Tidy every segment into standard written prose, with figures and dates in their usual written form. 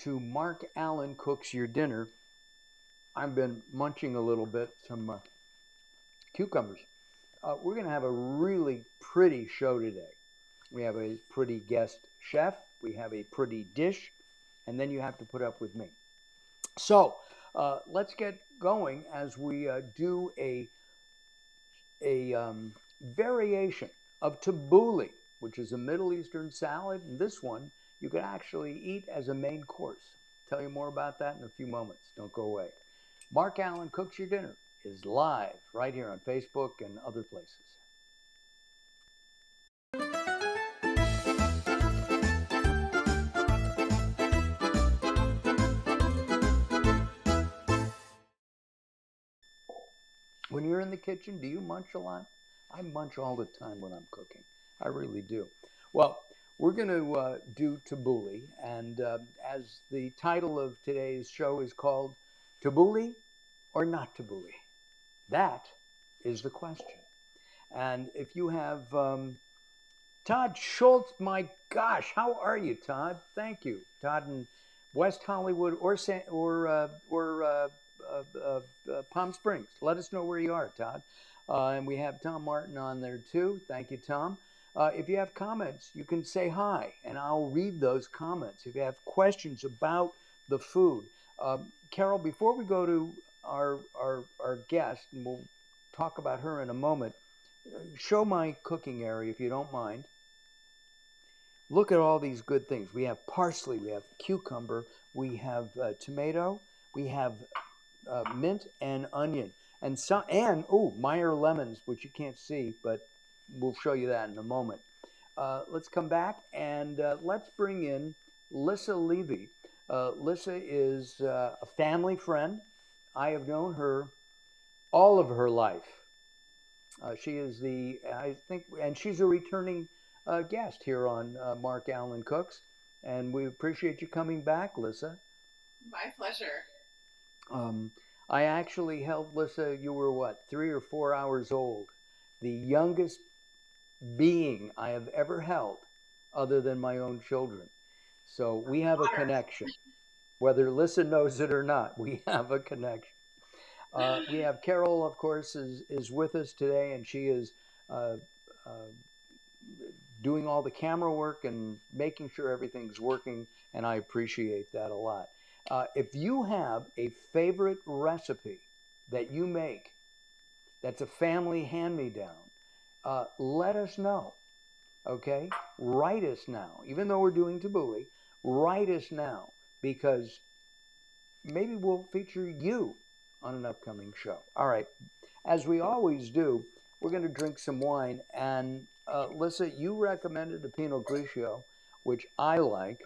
to Mark Allen Cooks Your Dinner. I've been munching a little bit, some cucumbers. We're going to have a really pretty show today. We have a pretty guest chef, we have a pretty dish, and then you have to put up with me. So let's get going as we do a variation of tabouli, which is a Middle Eastern salad. And this one you could actually eat as a main course. Tell you more about that in a few moments. Don't go away. Mark Allen Cooks Your Dinner is live right here on Facebook and other places. When you're in the kitchen, do you munch a lot? I munch all the time when I'm cooking. I really do. Well, we're going to do tabouli, and as the title of today's show is called, tabouli or not tabouli? That is the question. And if you have Todd Schultz, my gosh, how are you, Todd? Thank you, Todd in West Hollywood or Palm Springs. Let us know where you are, Todd. And we have Tom Martin on there too. Thank you, Tom. If you have comments, you can say hi, and I'll read those comments. If you have questions about the food, Carol, before we go to our guest, and we'll talk about her in a moment, show my cooking area if you don't mind. Look at all these good things. We have parsley, we have cucumber, we have tomato, we have mint and onion, and Meyer lemons, which you can't see, but we'll show you that in a moment. Let's come back and let's bring in Lissa Levy. Lissa is a family friend. I have known her all of her life. She is and she's a returning guest here on Mark Allen Cooks, and we appreciate you coming back, Lissa. My pleasure. I actually held Lissa, you were what, 3 or 4 hours old, the youngest being I have ever held other than my own children. So we have a connection. Whether Lissa knows it or not, we have a connection. We have Carol, of course, is with us today, and she is doing all the camera work and making sure everything's working, and I appreciate that a lot. If you have a favorite recipe that you make that's a family hand-me-down, let us know, okay? Write us now. Even though we're doing tabouli, write us now, because maybe we'll feature you on an upcoming show. All right, as we always do, we're going to drink some wine. And Lissa, you recommended a Pinot Grigio, which I like.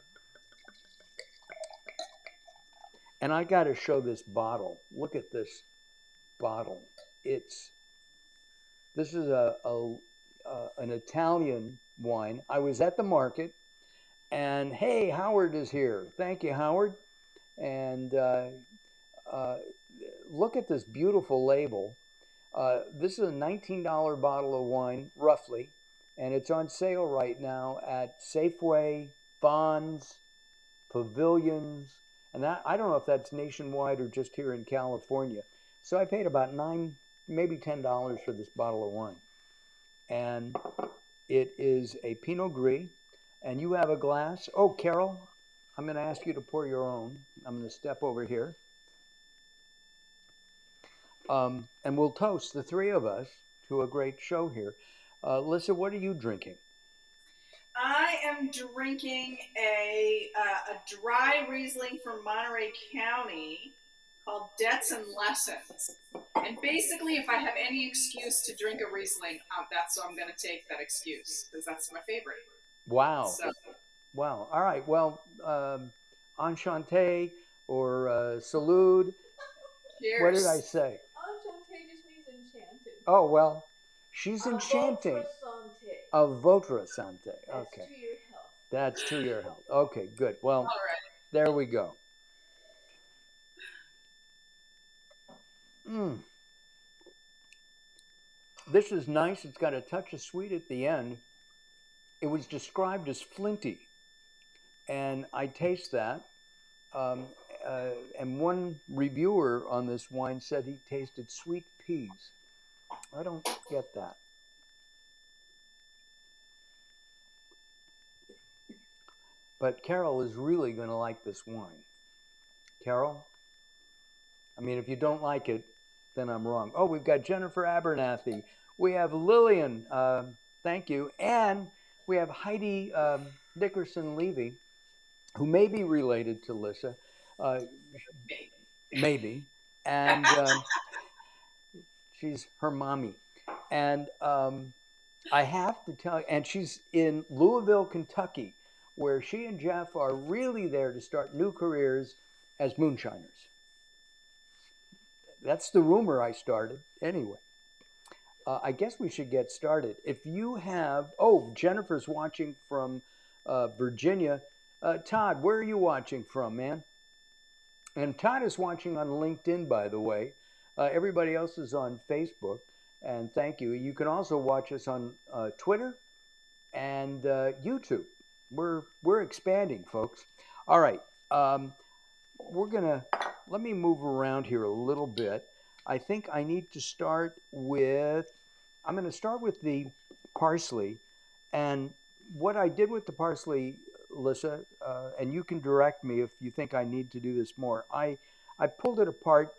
And I got to show this bottle. Look at this bottle. This is an Italian wine. I was at the market, and hey, Howard is here. Thank you, Howard. And look at this beautiful label. This is a $19 bottle of wine, roughly, and it's on sale right now at Safeway, Bonds, Pavilions, and that, I don't know if that's nationwide or just here in California. So I paid about $9, maybe $10 for this bottle of wine. And it is a Pinot Gris, and you have a glass. Oh, Carol, I'm going to ask you to pour your own. I'm going to step over here. And we'll toast, the three of us, to a great show here. Lissa, what are you drinking? I am drinking a dry Riesling from Monterey County called Debts and Lessons. And basically, if I have any excuse to drink a Riesling, that's what I'm going to take, that excuse, because that's my favorite. Wow. So. Wow. All right. Well, enchanté or salud. Cheers. What did I say? Enchanté just means enchanted. Oh, well, she's enchanting. A votre santé. Okay. That's to your health. That's to your health. Okay, good. Well, all right. There we go. This is nice. It's got a touch of sweet at the end. It was described as flinty, and I taste that. Um, and one reviewer on this wine said he tasted sweet peas. I don't get that. But Carol is really going to like this wine. Carol? I mean, if you don't like it, then I'm wrong. Oh, we've got Jennifer Abernathy. We have Lillian. Thank you. And we have Heidi Nickerson Levy, who may be related to Lissa. Uh, maybe. And she's her mommy. And I have to tell you, and she's in Louisville, Kentucky, where she and Jeff are really there to start new careers as moonshiners. That's the rumor I started. Anyway, I guess we should get started. If you have, oh, Jennifer's watching from Virginia. Todd, where are you watching from, man? And Todd is watching on LinkedIn, by the way. Everybody else is on Facebook, and thank you. You can also watch us on Twitter and YouTube. We're expanding, folks. All right, let me move around here a little bit. I think I need to start with. I'm going to start with the parsley, and what I did with the parsley, Lissa, and you can direct me if you think I need to do this more. I pulled it apart,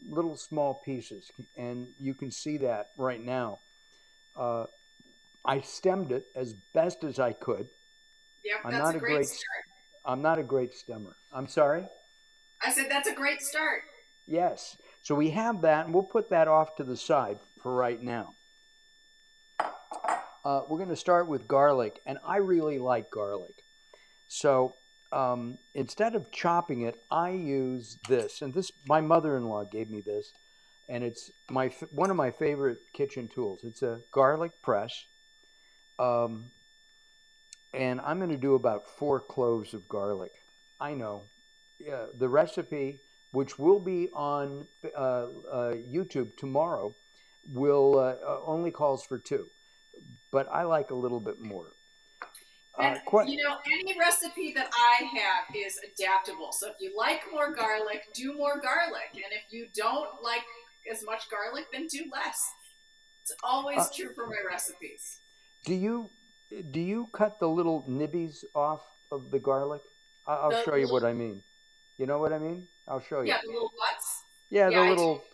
little small pieces, and you can see that right now. I stemmed it as best as I could. Yep, that's a great start. I'm not a great stemmer. I'm sorry? I said that's a great start. Yes. So we have that, and we'll put that off to the side for right now. We're going to start with garlic, and I really like garlic. So instead of chopping it, I use this, and this my mother-in-law gave me this, and it's one of my favorite kitchen tools. It's a garlic press, and I'm going to do about 4 cloves of garlic. I know the recipe, which will be on YouTube tomorrow, will only calls for 2, but I like a little bit more. And any recipe that I have is adaptable. So if you like more garlic, do more garlic. And if you don't like as much garlic, then do less. It's always true for my recipes. Do you cut the little nibbies off of the garlic? I'll show you what I mean. You know what I mean? I'll show you. Yeah, the little butts. Yeah, the little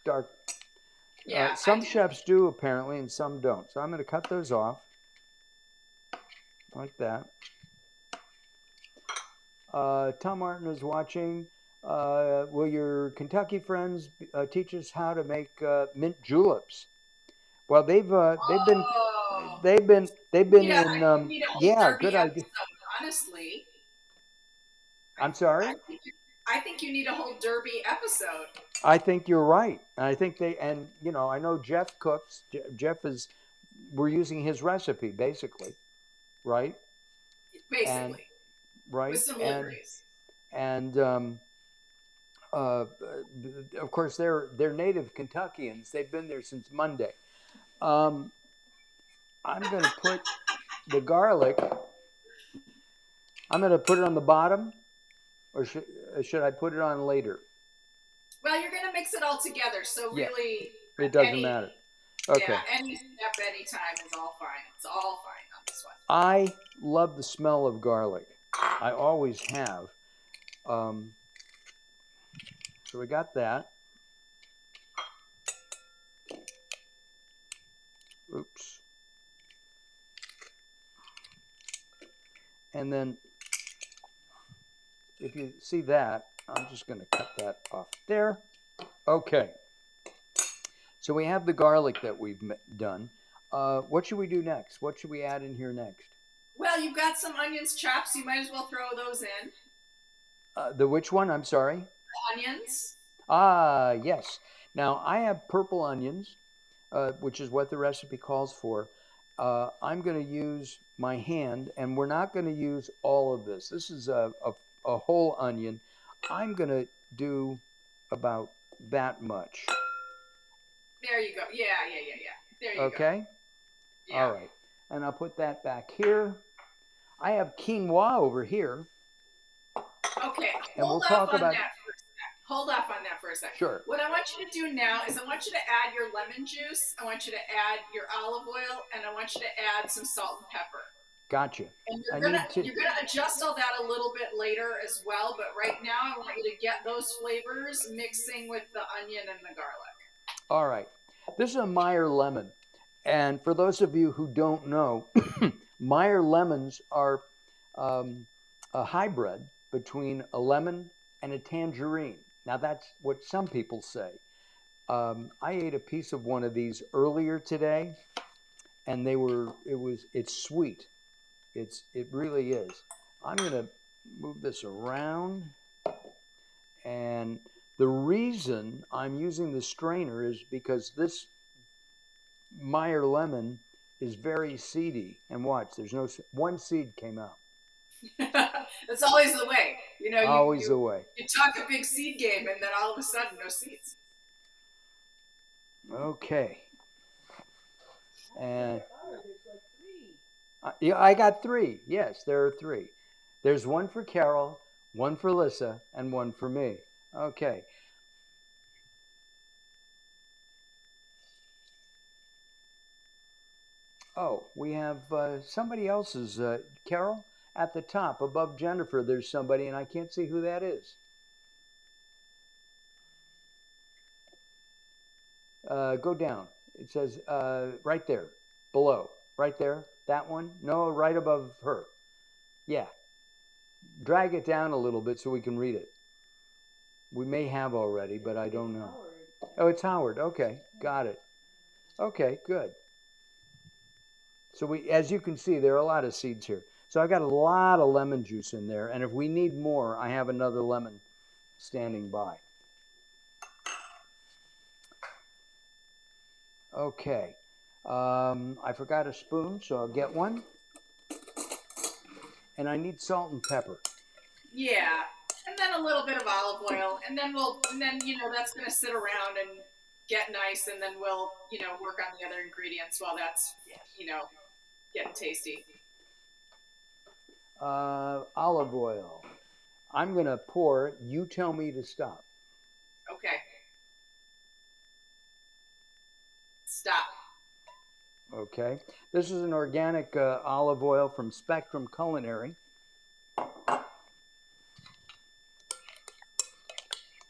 dark. Yeah, some chefs do apparently, and some don't. So I'm going to cut those off like that. Tom Martin is watching. Will your Kentucky friends teach us how to make mint juleps? Well, they've been in yeah, good idea. Honestly, I'm sorry. I think you need a whole Derby episode. I think you're right. I think I know Jeff cooks. We're using his recipe basically, right? Basically, right. With some liveries. And of course they're native Kentuckians. They've been there since Monday. I'm going to put the garlic. I'm going to put it on the bottom, or should I put it on later? Well, you're going to mix it all together, so really, it doesn't matter. Okay. Yeah, any step, any time is all fine. It's all fine on this one. I love the smell of garlic. I always have. So we got that. Oops. And then, if you see that, I'm just going to cut that off there. Okay. So we have the garlic that we've done. What should we do next? What should we add in here next? Well, you've got some onions chopped, so you might as well throw those in. The which one? I'm sorry? The onions. Ah, yes. Now, I have purple onions, which is what the recipe calls for. I'm going to use my hand, and we're not going to use all of this. This is a whole onion. I'm going to do about that much. There you go. Yeah. There you go. Okay? Yeah. All right. And I'll put that back here. I have quinoa over here. Okay. Okay, And we'll hold off talk on about. that for a sec. Hold off on that for a sec. Sure. What I want you to do now is I want you to add your lemon juice, I want you to add your olive oil, and I want you to add some salt and pepper. Gotcha. And I you're need gonna to. you're gonna adjust all that a little bit later as well, but right now I want you to get those flavors mixing with the onion and the garlic. All right. This is a Meyer lemon. And for those of you who don't know, Meyer lemons are a hybrid between a lemon and a tangerine. Now, that's what some people say. I ate a piece of one of these earlier today, and it's sweet. It really is. I'm going to move this around. And the reason I'm using the strainer is because this Meyer lemon is very seedy. And watch, there's one seed came out. That's always the way. You know, Always the way. You talk a big seed game, and then all of a sudden, no seeds. Okay. And yeah, I got 3. Yes, there are 3. There's one for Carol, one for Lissa, and one for me. Okay. Oh, we have somebody else's. Carol, at the top above Jennifer, there's somebody, and I can't see who that is. Go down. It says right there, below. Right there. That one? No, right above her. Yeah. Drag it down a little bit so we can read it. We may have already, but I don't know. Oh, it's Howard. Okay, got it. Okay, good. So as you can see, there are a lot of seeds here. So I got a lot of lemon juice in there, and if we need more, I have another lemon standing by. Okay. I forgot a spoon, so I'll get one. And I need salt and pepper. Yeah, and then a little bit of olive oil, and then that's going to sit around and get nice, and then we'll work on the other ingredients while that's getting tasty. Olive oil. I'm going to pour. You tell me to stop. Okay. Stop. Okay. This is an organic olive oil from Spectrum Culinary.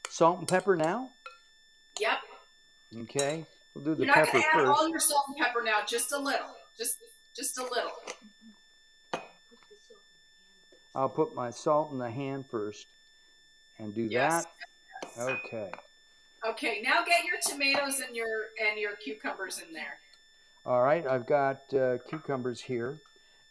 Salt and pepper now? Yep. Okay. We'll do the You're not pepper going to add first. all your salt and pepper now, just a little. Just a little. I'll put my salt in the hand first and do that. Yes. Okay. Okay, now get your tomatoes and your cucumbers in there. All right, I've got cucumbers here.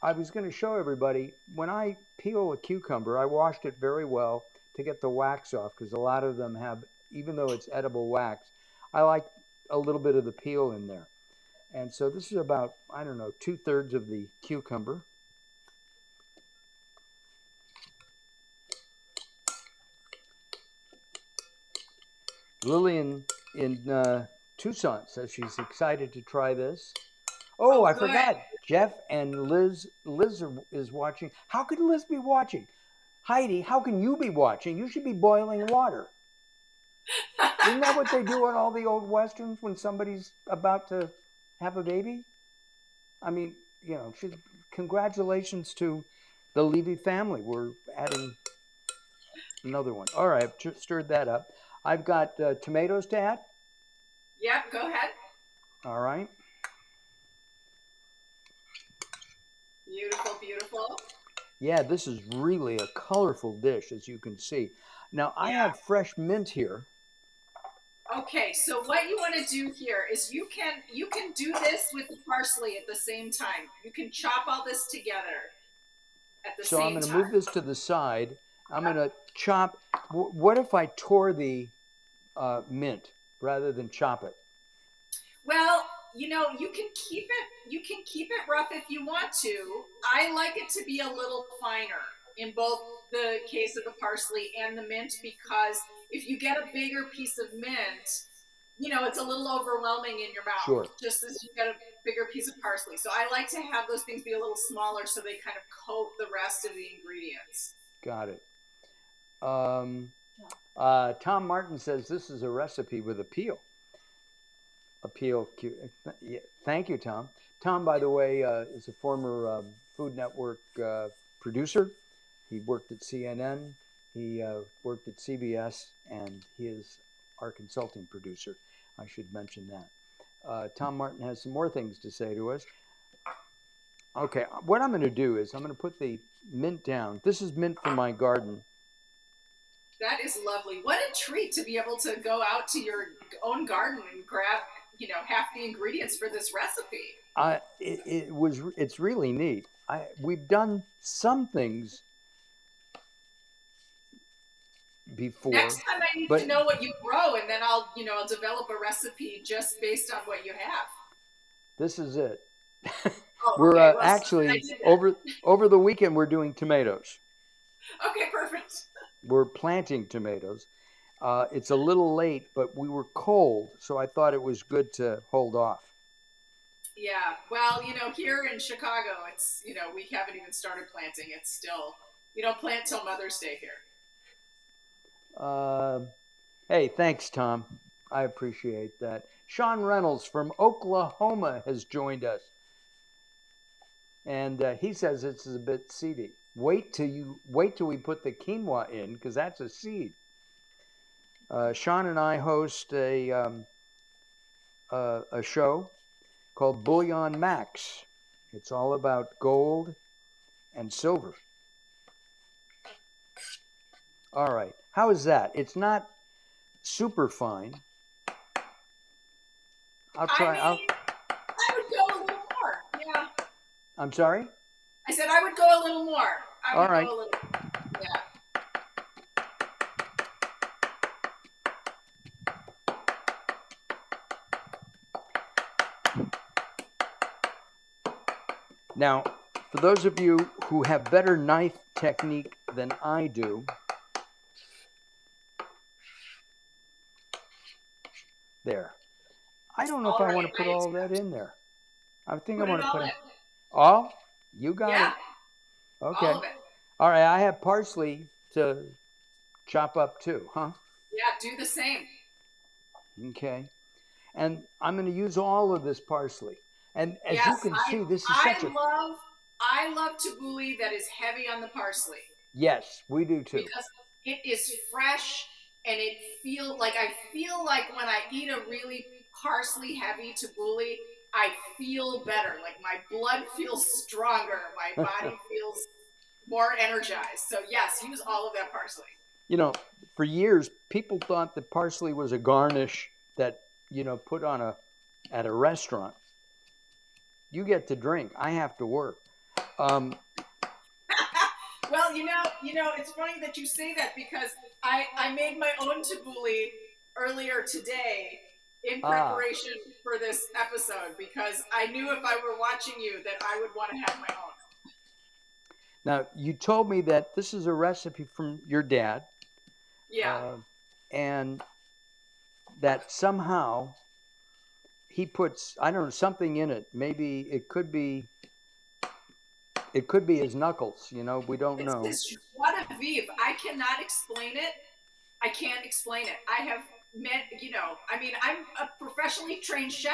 I was going to show everybody, when I peel a cucumber, I washed it very well to get the wax off, because a lot of them have, even though it's edible wax, I like a little bit of the peel in there. And so this is about, I don't know, 2/3 of the cucumber. Lillian in Tucson says she's excited to try this. Oh, I forgot. Jeff and Liz is watching. How could Liz be watching? Heidi, how can you be watching? You should be boiling water. Isn't that what they do on all the old westerns when somebody's about to have a baby? I mean, congratulations to the Levy family. We're adding another one. All right, I've stirred that up. I've got tomatoes to add. Yep, go ahead. All right. Beautiful, beautiful. Yeah, this is really a colorful dish, as you can see. Now, I have fresh mint here. Okay, so what you want to do here is you can do this with the parsley at the same time. You can chop all this together at the same time. So I'm going to move this to the side. I'm going to chop. What if I tore the mint rather than chop it? Well, you can keep it rough if you want to. I like it to be a little finer in both the case of the parsley and the mint, because if you get a bigger piece of mint, it's a little overwhelming in your mouth. Sure. Just as you get a bigger piece of parsley. So I like to have those things be a little smaller so they kind of coat the rest of the ingredients. Got it. Tom Martin says this is a recipe with appeal. Appeal. Yeah, thank you, Tom. Tom, by the way, is a former Food Network producer. He worked at CNN. He worked at CBS, and he is our consulting producer. I should mention that. Tom Martin has some more things to say to us. Okay, what I'm going to do is I'm going to put the mint down. This is mint from my garden. That is lovely. What a treat to be able to go out to your own garden and grab, half the ingredients for this recipe. It's really neat. We've done some things before. Next time I need to know what you grow, and then I'll develop a recipe just based on what you have. This is it. We're actually over the weekend we're doing tomatoes. Okay, perfect. We're planting tomatoes. It's a little late, but we were cold, so I thought it was good to hold off. Yeah, well, here in Chicago, it's we haven't even started planting. It's still don't plant till Mother's Day here. Hey, thanks, Tom. I appreciate that. Sean Reynolds from Oklahoma has joined us. And he says this is a bit seedy. Wait till we put the quinoa in, because that's a seed. Sean and I host a show called Bullion Max. It's all about gold and silver. All right. How is that? It's not super fine. I'll try. I would go a little more. Yeah. I'm sorry? I said I would go a little more. All right. Go a little, yeah. Now, for those of you who have better knife technique than I do, there. I don't know if I want to put all that in there. I think I want to put it. All? You got it. Okay. All of it. All right. I have parsley to chop up too, huh? Yeah, do the same. Okay. And I'm going to use all of this parsley. And as you can see, this is such a... I love tabouli that is heavy on the parsley. Yes, we do too. Because it is fresh, and I feel like when I eat a really parsley heavy tabouli, I feel better. Like my blood feels stronger. My body feels more energized. So yes, use all of that parsley. For years, people thought that parsley was a garnish that, put on at a restaurant. You get to drink. I have to work. Well, it's funny that you say that, because I made my own tabouli earlier today in preparation for this episode, because I knew if I were watching you that I would want to have my own. Now, you told me that this is a recipe from your dad. Yeah. And that somehow he puts, I don't know, something in it. Maybe it could be his knuckles, we don't know. It's this joie de vivre. I cannot explain it. I can't explain it. I have met, I'm a professionally trained chef,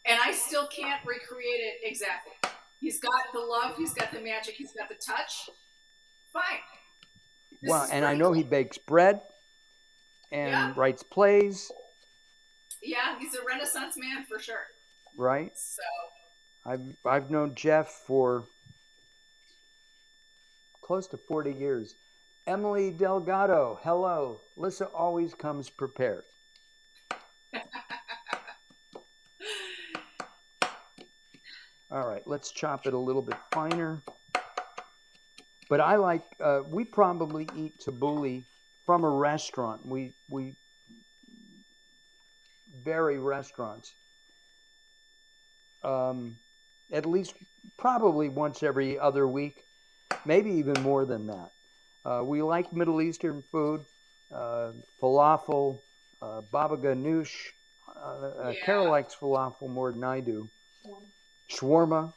and I still can't recreate it exactly. He's got the love, he's got the magic, he's got the touch. Fine. Well, and I know he bakes bread and writes plays. Yeah, he's a Renaissance man for sure. Right. So I've known Jeff for close to 40 years. Emily Delgado, hello. Lissa always comes prepared. All right, let's chop it a little bit finer. But I like, we probably eat tabouli from a restaurant. We vary restaurants. At least probably once every other week, maybe even more than that. We like Middle Eastern food, falafel, baba ganoush. Carol likes falafel more than I do. Shawarma.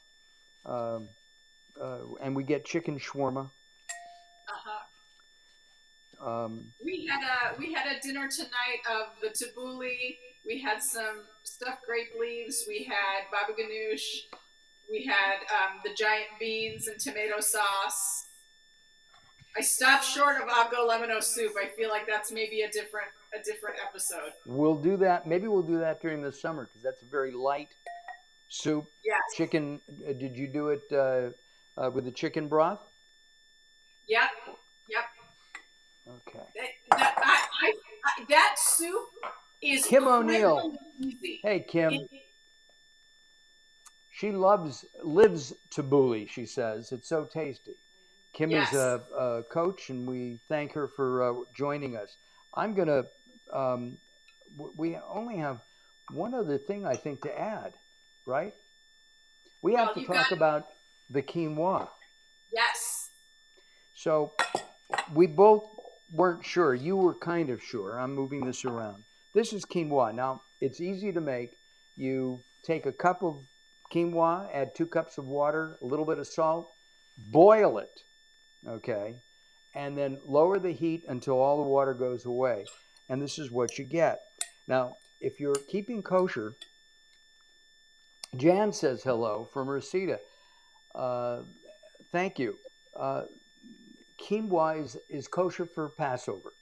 And we get chicken shawarma. We had a dinner tonight of the tabouli. We had some stuffed grape leaves. We had baba ganoush. We had the giant beans and tomato sauce. I stopped short of avgo lemon soup. I feel like that's maybe a different episode. We'll do that. Maybe we'll do that during the summer because that's a very light soup. Yes. Chicken. Did you do it with the chicken broth? Yep. Yep. Okay. That soup is Kim O'Neill. easy. Hey, Kim. She lives Tabouli, she says. It's so tasty. Kim Yes. is a coach, and we thank her for joining us. I'm going to, we only have one other thing, I think, to add, right? We have to talk about the quinoa. Yes. So we both weren't sure. You were kind of sure. I'm moving this around. This is quinoa. Now, it's easy to make. You take a cup of quinoa, add 2 cups of water, a little bit of salt, boil it, okay? And then lower the heat until all the water goes away. And this is what you get. Now, if you're keeping kosher, Jan says hello from Reseda. Thank you. Quinoa is kosher for Passover.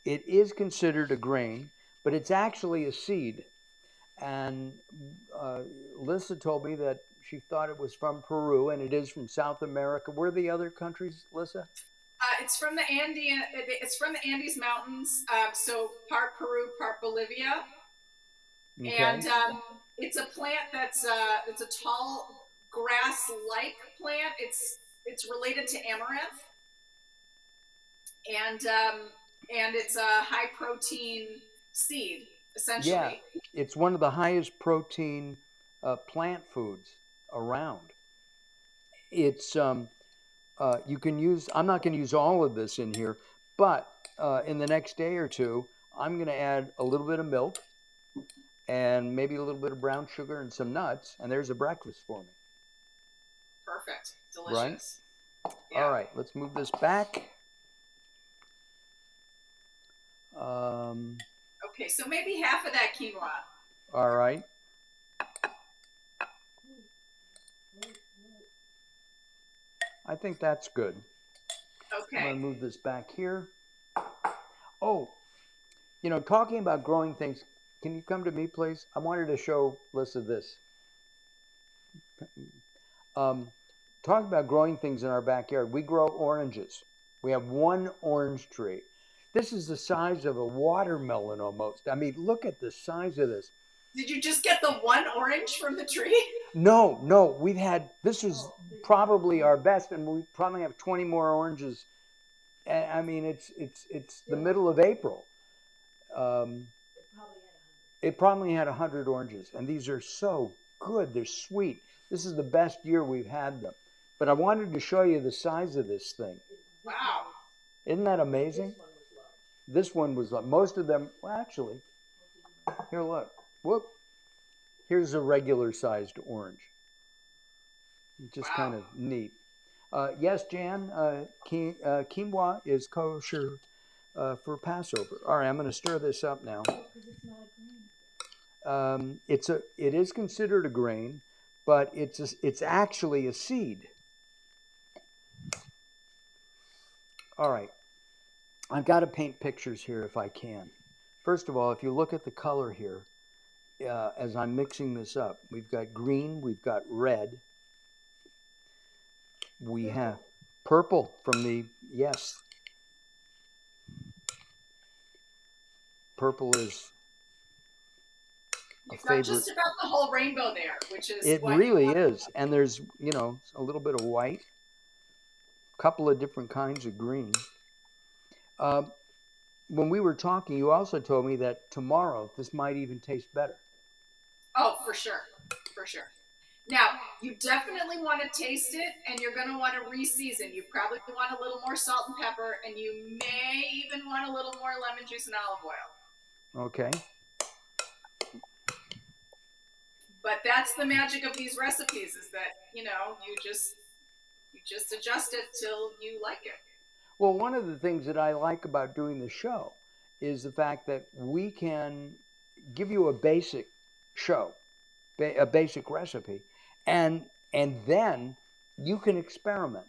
It is considered a grain, but it's actually a seed. And Lissa told me that she thought it was from Peru, and it is from South America. Where are the other countries, Lissa? It's from the Andes Mountains. So part Peru, part Bolivia. Okay. And it's a plant that's it's a tall grass-like plant. It's related to amaranth, and it's a high-protein seed, essentially. Yeah, it's one of the highest protein plant foods around. It's you can use. I'm not going to use all of this in here, but in the next day or two, I'm going to add a little bit of milk and maybe a little bit of brown sugar and some nuts, and there's a breakfast for me. Perfect. Delicious. Right? Yeah. All right, let's move this back. Okay, so maybe half of that quinoa. All right. I think that's good. Okay. I'm going to move this back here. Oh, you know, talking about growing things, can you come to me, please? I wanted to show Lissa this. Talking about growing things in our backyard, we grow oranges. We have 1 orange tree. This is the size of a watermelon almost. I mean, look at the size of this. Did you just get the 1 orange from the tree? No, we've had, this is probably our best, and we probably have 20 more oranges. I mean, it's the middle of April. It probably had 100 oranges, and these are so good. They're sweet. This is the best year we've had them. But I wanted to show you the size of this thing. Wow. Isn't that amazing? This one was like, most of them, well, actually, here, look. Whoop. Here's a regular sized orange. Just kind of neat. Yes, Jan, quinoa is kosher for Passover. All right, I'm going to stir this up now. It is considered a grain, but it's actually a seed. All right, I've got to paint pictures here if I can. First of all, if you look at the color here, as I'm mixing this up, we've got green, we've got red, we have purple from the, yes. Purple is a You've got favorite. just about the whole rainbow there, which is It really is. And there's, you know, a little bit of white, a couple of different kinds of green. When we were talking, you also told me that tomorrow this might even taste better. Oh, for sure. For sure. Now, you definitely want to taste it, and you're going to want to re-season. You probably want a little more salt and pepper, and you may even want a little more lemon juice and olive oil. Okay. But that's the magic of these recipes, is that, you know, you just adjust it till you like it. Well, one of the things that I like about doing the show is the fact that we can give you a basic show, a basic recipe, and then you can experiment.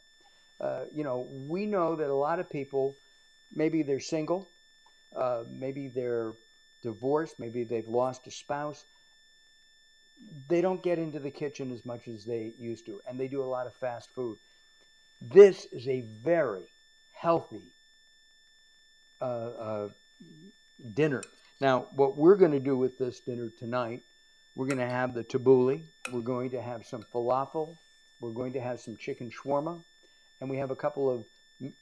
We know that a lot of people, maybe they're single, maybe they're divorced, maybe they've lost a spouse. They don't get into the kitchen as much as they used to, and they do a lot of fast food. This is a very healthy uh, uh, dinner. Now, what we're going to do with this dinner tonight, we're going to have the tabouli, we're going to have some falafel, we're going to have some chicken shawarma, and we have a couple of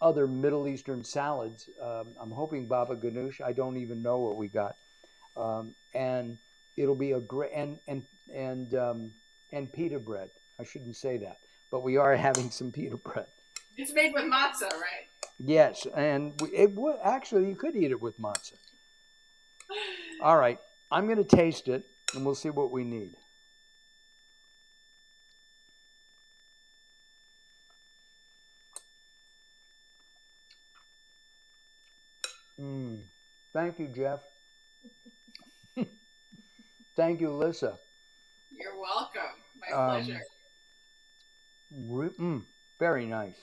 other Middle Eastern salads. I'm hoping baba ganoush. I don't even know what we got, and it'll be a great and pita bread. I shouldn't say that, but we are having some pita bread. It's made with matzah, right? Yes, and it would actually you could eat it with matzah. All right, I'm going to taste it, and we'll see what we need. Thank you, Jeff. Thank you, Lissa. You're welcome. My Um, pleasure. Very nice.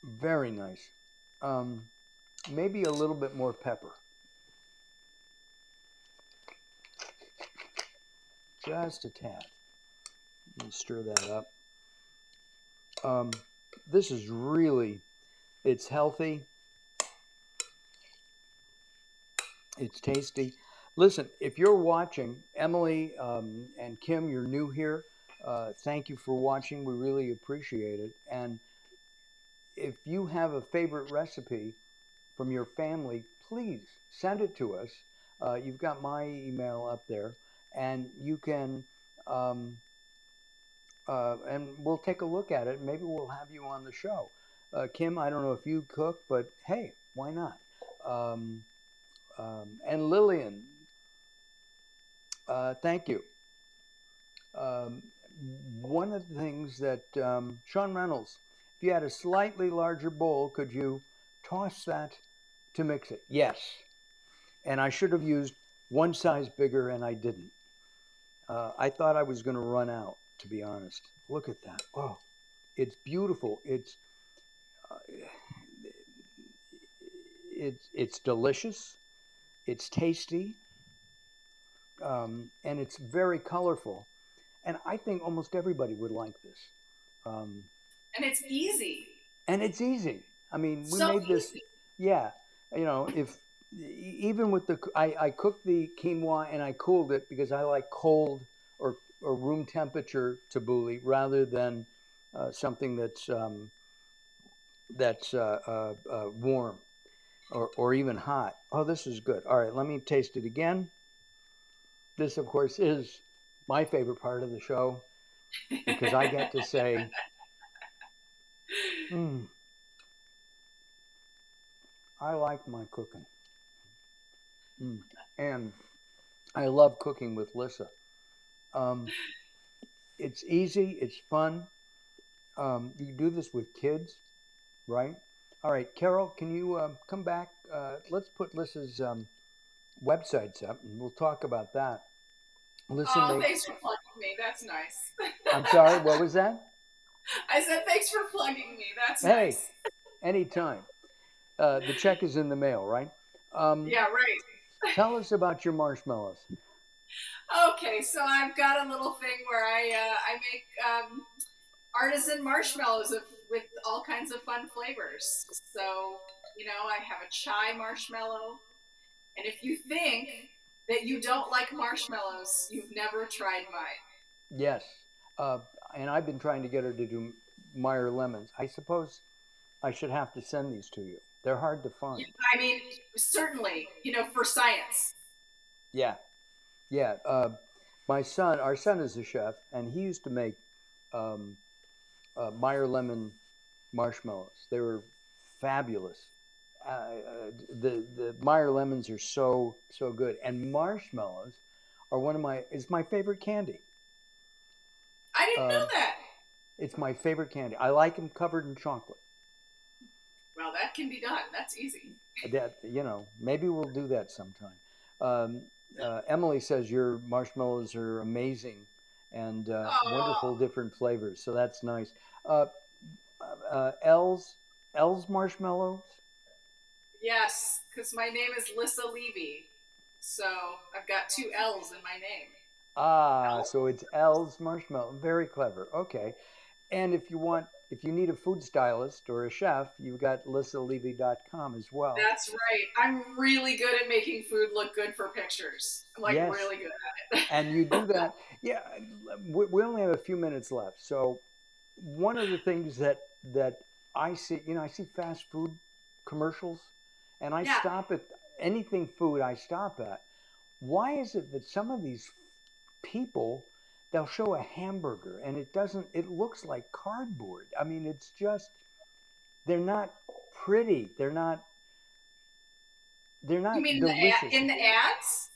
Very nice. Um, Maybe a little bit more pepper. Just a tad. Let me stir that up. Um, this is really, it's healthy. It's tasty. Listen, if you're watching, Emily and Kim, you're new here. Thank you for watching. We really appreciate it. And if you have a favorite recipe from your family, please send it to us. You've got my email up there, and you can, um, and we'll take a look at it. Maybe we'll have you on the show. Kim, I don't know if you cook, but hey, why not? Um, and Lillian, thank you. Um, One of the things that Sean Reynolds, if you had a slightly larger bowl, could you toss that to mix it? Yes. And I should have used one size bigger, and I didn't. I thought I was going to run out, to be honest. Look at that. Oh, it's beautiful. Uh, it's delicious. It's tasty, and it's very colorful. And I think almost everybody would like this. Um, And it's easy. and it's easy. I mean, we So made this. easy. Yeah, if even with I cooked the quinoa and I cooled it because I like cold or room temperature tabbouleh rather than something that's warm or even hot. Oh, this is good. All right, let me taste it again. This, of course, is my favorite part of the show because I get to say, mm, I like my cooking. And I love cooking with Lissa. Um, it's easy, it's fun. You can do this with kids, right? All right, Carol, can you come back? Let's put Lissa's websites up and we'll talk about that. Lissa Oh, makes, thanks for plugging me. That's nice. I'm sorry, what was that? I said thanks for plugging me. That's Hey, nice. anytime. The check is in the mail, right? Um, Yeah, right. Tell us about your marshmallows. Okay, so I've got a little thing where I make artisan marshmallows with all kinds of fun flavors. So I have a chai marshmallow, and if you think that you don't like marshmallows, you've never tried mine. Yes. Uh, and I've been trying to get her to do Meyer lemons. I suppose I should have to send these to you. They're hard to Yeah, find. I mean, certainly, for science. Yeah, yeah. Our son is a chef, and he used to make um, Meyer lemon marshmallows. They were fabulous. The Meyer lemons are so good, and marshmallows are one of my is my favorite candy. I didn't know Um, that. it's my favorite candy. I like them covered in chocolate. No, that can be done. That's easy. That, maybe we'll do that sometime. Um, Emily says your marshmallows are amazing and wonderful Oh, different flavors. So that's nice. Uh, L's marshmallows. yes, because my name is Lissa Levy. So I've got two L's in my name. Ah, so it's L's marshmallow. Very clever. Okay. And if you need a food stylist or a chef, you've got lissalevy.com as well. That's right. I'm really good at making food look good for pictures. I'm like Yes. really good at it. And you do that. Yeah, we only have a few minutes left. So one of the things that I see, I see fast food commercials, and I Yeah. stop at anything food I stop at. Why is it that some of these people, they'll show a hamburger and it looks like cardboard. I mean, it's just, they're not pretty. They're You not mean delicious. in the ads?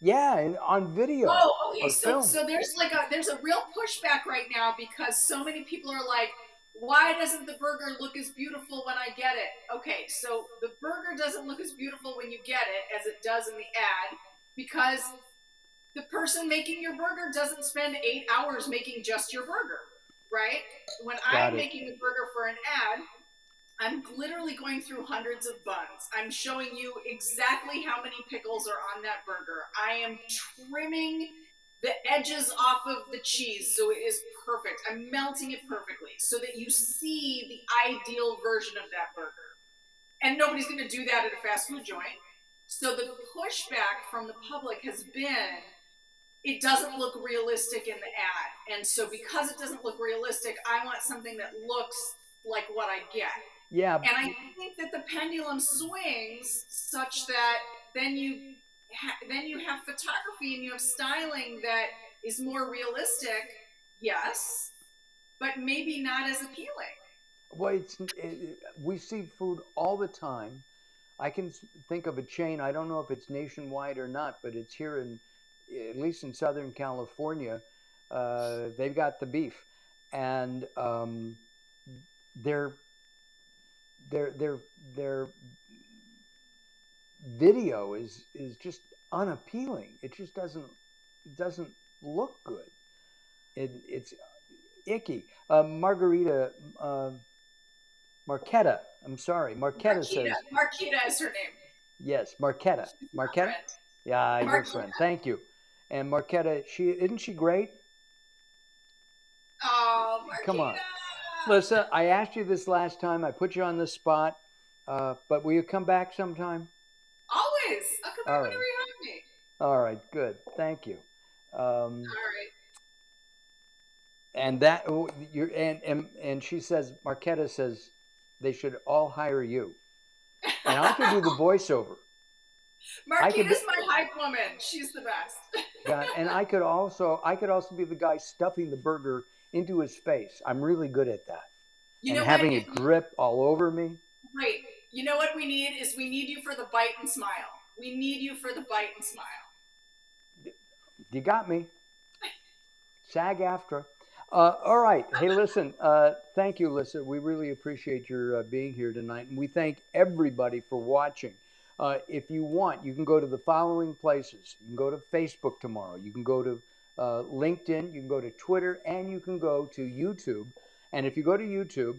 Yeah, and on video Oh, okay. or film. So there's a real pushback right now because so many people are like, why doesn't the burger look as beautiful when I get it? Okay, so the burger doesn't look as beautiful when you get it as it does in the ad because the person making your burger doesn't spend 8 hours making just your burger, right? When Got I'm it. making a burger for an ad, I'm literally going through hundreds of buns. I'm showing you exactly how many pickles are on that burger. I am trimming the edges off of the cheese so it is perfect. I'm melting it perfectly so that you see the ideal version of that burger. And nobody's going to do that at a fast food joint. So the pushback from the public has been it doesn't look realistic in the ad. And so because it doesn't look realistic, I want something that looks like what I get. Yeah, And I think that the pendulum swings such that then then you have photography and you have styling that is more realistic, yes, but maybe not as appealing. well, we see food all the time. I can think of a chain. I don't know if it's nationwide or not, but it's here at least in Southern California. They've got the beef, and their their their their video is just unappealing. It just doesn't look good. It's icky. Margarita Marquetta. I'm sorry, Marquetta Marquita. says Marquita is her name. yes. Marquetta. She's my Marquetta. friend. Yeah, your friend. Marquita. Thank you. And Marquetta, she isn't she great? Oh, Come on, Marquita. Lissa. I asked you this last time. I put you on the spot, but will you come back sometime? Always. I'll come All back right. whenever you have me. All right. Good. Thank you. Um, All right. and that you're and she says Marquetta says they should all hire you, and I could do the voiceover. I could be, Marquita's my hype woman. She's the best. God, and I could also be the guy stuffing the burger into his face. I'm really good at that, You and know what? having it drip all over me. Great. You know what we need is we need you for the bite and smile. We need you for the bite and smile. You got me. SAG after. All right. Hey, listen. Thank you, Lissa. We really appreciate your being here tonight, and we thank everybody for watching. If you want, you can go to the following places. You can go to Facebook tomorrow. You can go to LinkedIn. You can go to Twitter, and you can go to YouTube. And if you go to YouTube,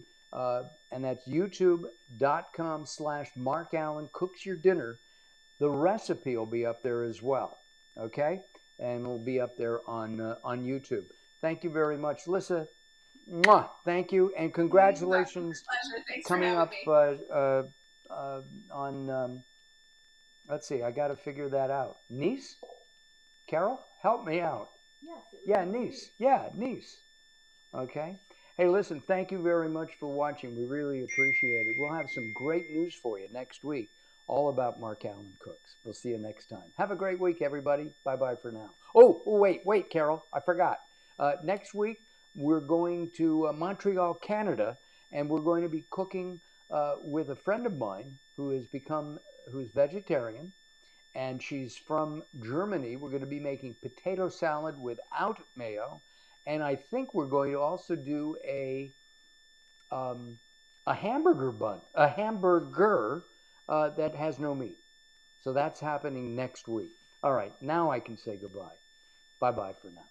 and that's youtube.com/Mark Allen Cooks Your Dinner, the recipe will be up there as well. Okay, and it'll be up there on YouTube. Thank you very much, Lissa. Mwah, thank you, and congratulations Pleasure. Thanks for coming having up me. on. Let's see, I got to figure that out. Niece, Carol, help me out. Yes. Yeah, niece. Yeah, niece. Okay. Hey, listen, thank you very much for watching. We really appreciate it. We'll have some great news for you next week, all about Mark Allen Cooks. We'll see you next time. Have a great week, everybody. Bye-bye for now. Oh, wait, Carol, I forgot. Next week, we're going to Montreal, Canada, and we're going to be cooking with a friend of mine who's vegetarian, and she's from Germany. We're going to be making potato salad without mayo, and I think we're going to also do um, a hamburger bun, a hamburger that has no meat. So that's happening next week. All right, now I can say goodbye. Bye bye for now.